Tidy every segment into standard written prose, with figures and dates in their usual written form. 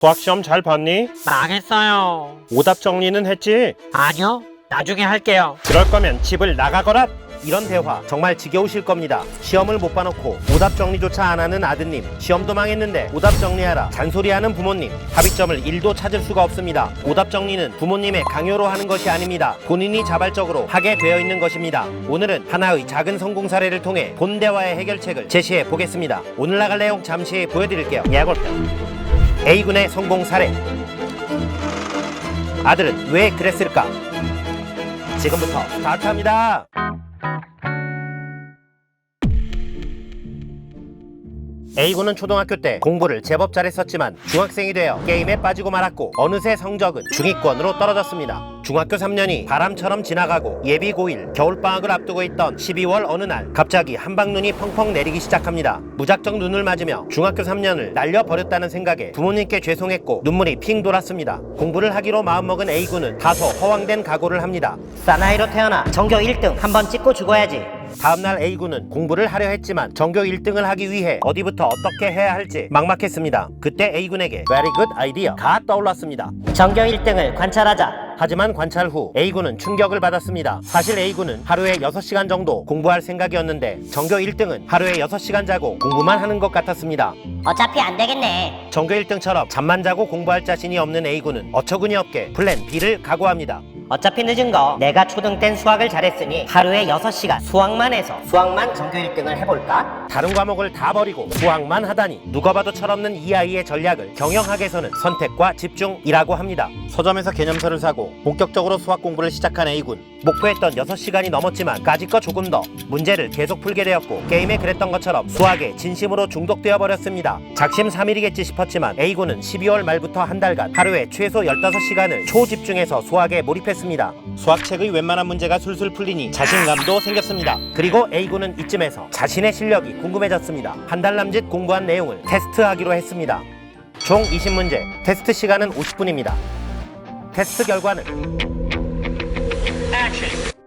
수학시험 잘 봤니? 망했어요. 오답 정리는 했지? 아니요, 나중에 할게요. 그럴 거면 집을 나가거라! 이런 대화 정말 지겨우실 겁니다. 시험을 못 봐놓고 오답 정리조차 안 하는 아드님, 시험도 망했는데 오답 정리하라 잔소리하는 부모님, 합의점을 1도 찾을 수가 없습니다. 오답 정리는 부모님의 강요로 하는 것이 아닙니다. 본인이 자발적으로 하게 되어 있는 것입니다. 오늘은 하나의 작은 성공 사례를 통해 본 대화의 해결책을 제시해 보겠습니다. 오늘 나갈 내용 잠시 보여드릴게요. 예골편 A군의 성공 사례. 아들은 왜 그랬을까? 지금부터 스타트합니다. A군은 초등학교 때 공부를 제법 잘했었지만 중학생이 되어 게임에 빠지고 말았고 어느새 성적은 중위권으로 떨어졌습니다. 중학교 3년이 바람처럼 지나가고 예비 고1 겨울방학을 앞두고 있던 12월 어느 날 갑자기 한방눈이 펑펑 내리기 시작합니다. 무작정 눈을 맞으며 중학교 3년을 날려버렸다는 생각에 부모님께 죄송했고 눈물이 핑 돌았습니다. 공부를 하기로 마음먹은 A군은 다소 허황된 각오를 합니다. 사나이로 태어나 전교 1등 한번 찍고 죽어야지. 다음날 A군은 공부를 하려 했지만 전교 1등을 하기 위해 어디부터 어떻게 해야 할지 막막했습니다. 그때 A군에게 Very good idea가 떠올랐습니다. 전교 1등을 관찰하자. 하지만 관찰 후 A군은 충격을 받았습니다. 사실 A군은 하루에 6시간 정도 공부할 생각이었는데 전교 1등은 하루에 6시간 자고 공부만 하는 것 같았습니다. 어차피 안 되겠네. 전교 1등처럼 잠만 자고 공부할 자신이 없는 A군은 어처구니 없게 플랜 B를 각오합니다. 어차피 늦은 거 내가 초등 땐 수학을 잘했으니 하루에 6시간 수학만 해서 수학만 전교 1등을 해볼까? 다른 과목을 다 버리고 수학만 하다니 누가 봐도 철없는 이 아이의 전략을 경영학에서는 선택과 집중이라고 합니다. 서점에서 개념서를 사고 본격적으로 수학 공부를 시작한 A군. 목표했던 6시간이 넘었지만 까짓거 조금 더 문제를 계속 풀게 되었고 게임에 그랬던 것처럼 수학에 진심으로 중독되어 버렸습니다. 작심삼일이겠지 싶었지만 A군은 12월 말부터 한 달간 하루에 최소 15시간을 초집중해서 수학에 몰입했습니다. 수학책의 웬만한 문제가 술술 풀리니 자신감도 생겼습니다. 그리고 A군은 이쯤에서 자신의 실력이 궁금해졌습니다. 한 달 남짓 공부한 내용을 테스트하기로 했습니다. 총 20문제, 테스트 시간은 50분입니다. 테스트 결과는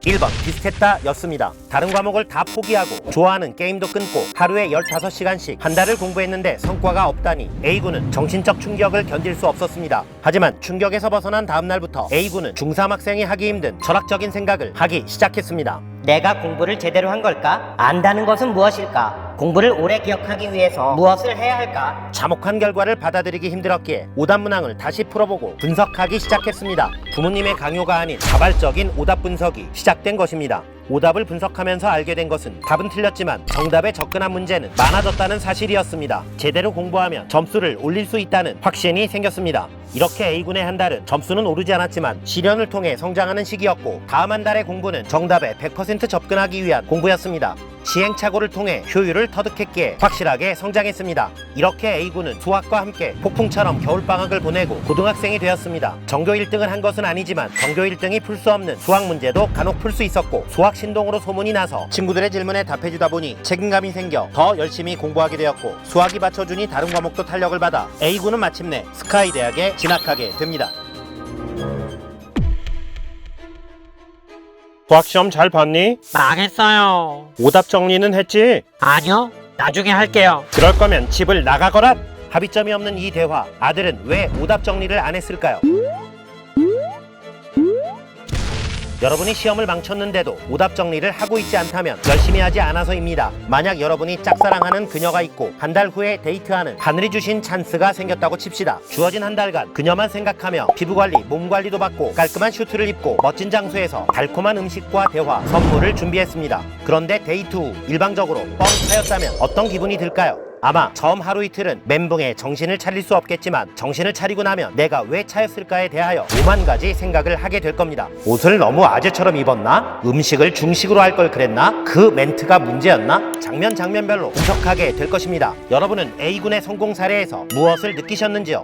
1번 비슷했다 였습니다. 다른 과목을 다 포기하고 좋아하는 게임도 끊고 하루에 15시간씩 한 달을 공부했는데 성과가 없다니 A군은 정신적 충격을 견딜 수 없었습니다. 하지만 충격에서 벗어난 다음 날부터 A군은 중3 학생이 하기 힘든 철학적인 생각을 하기 시작했습니다. 내가 공부를 제대로 한 걸까? 안다는 것은 무엇일까? 공부를 오래 기억하기 위해서 무엇을 해야 할까? 참혹한 결과를 받아들이기 힘들었기에 오답 문항을 다시 풀어보고 분석하기 시작했습니다. 부모님의 강요가 아닌 자발적인 오답 분석이 시작된 것입니다. 오답을 분석하면서 알게 된 것은 답은 틀렸지만 정답에 접근한 문제는 많아졌다는 사실이었습니다. 제대로 공부하면 점수를 올릴 수 있다는 확신이 생겼습니다. 이렇게 A군의 한 달은 점수는 오르지 않았지만 시련을 통해 성장하는 시기였고 다음 한 달의 공부는 정답에 100% 접근하기 위한 공부였습니다. 시행착오를 통해 효율을 터득했기에 확실하게 성장했습니다. 이렇게 A군은 수학과 함께 폭풍처럼 겨울방학을 보내고 고등학생이 되었습니다. 전교 1등을 한 것은 아니지만 전교 1등이 풀 수 없는 수학 문제도 간혹 풀 수 있었고 수학 신동으로 소문이 나서 친구들의 질문에 답해주다 보니 책임감이 생겨 더 열심히 공부하게 되었고 수학이 받쳐주니 다른 과목도 탄력을 받아 A군은 마침내 스카이 대학에 진학하게 됩니다. 수학시험 잘 봤니? 망했어요. 오답 정리는 했지? 아니요, 나중에 할게요. 그럴 거면 집을 나가거라! 합의점이 없는 이 대화, 아들은 왜 오답 정리를 안 했을까요? 여러분이 시험을 망쳤는데도 오답 정리를 하고 있지 않다면 열심히 하지 않아서입니다. 만약 여러분이 짝사랑하는 그녀가 있고 한 달 후에 데이트하는 하늘이 주신 찬스가 생겼다고 칩시다. 주어진 한 달간 그녀만 생각하며 피부관리, 몸관리도 받고 깔끔한 슈트를 입고 멋진 장소에서 달콤한 음식과 대화, 선물을 준비했습니다. 그런데 데이트 후 일방적으로 뻥 차였다면 어떤 기분이 들까요? 아마 처음 하루 이틀은 멘붕에 정신을 차릴 수 없겠지만 정신을 차리고 나면 내가 왜 차였을까에 대하여 5만 가지 생각을 하게 될 겁니다. 옷을 너무 아재처럼 입었나? 음식을 중식으로 할 걸 그랬나? 그 멘트가 문제였나? 장면별로 분석하게 될 것입니다. 여러분은 A군의 성공 사례에서 무엇을 느끼셨는지요?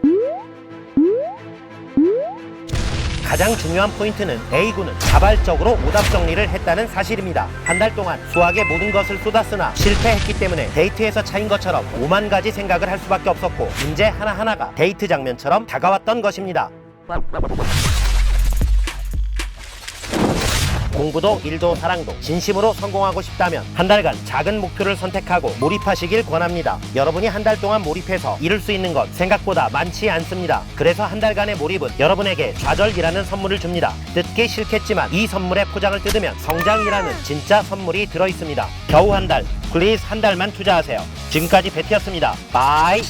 가장 중요한 포인트는 A군은 자발적으로 오답 정리를 했다는 사실입니다. 한 달 동안 수학의 모든 것을 쏟았으나 실패했기 때문에 데이트에서 차인 것처럼 5만 가지 생각을 할 수밖에 없었고 문제 하나하나가 데이트 장면처럼 다가왔던 것입니다. 공부도 일도 사랑도 진심으로 성공하고 싶다면 한 달간 작은 목표를 선택하고 몰입하시길 권합니다. 여러분이 한 달 동안 몰입해서 이룰 수 있는 것 생각보다 많지 않습니다. 그래서 한 달간의 몰입은 여러분에게 좌절이라는 선물을 줍니다. 뜯기 싫겠지만 이 선물의 포장을 뜯으면 성장이라는 진짜 선물이 들어있습니다. 겨우 한 달, 플리즈 한 달만 투자하세요. 지금까지 베티였습니다. 바이.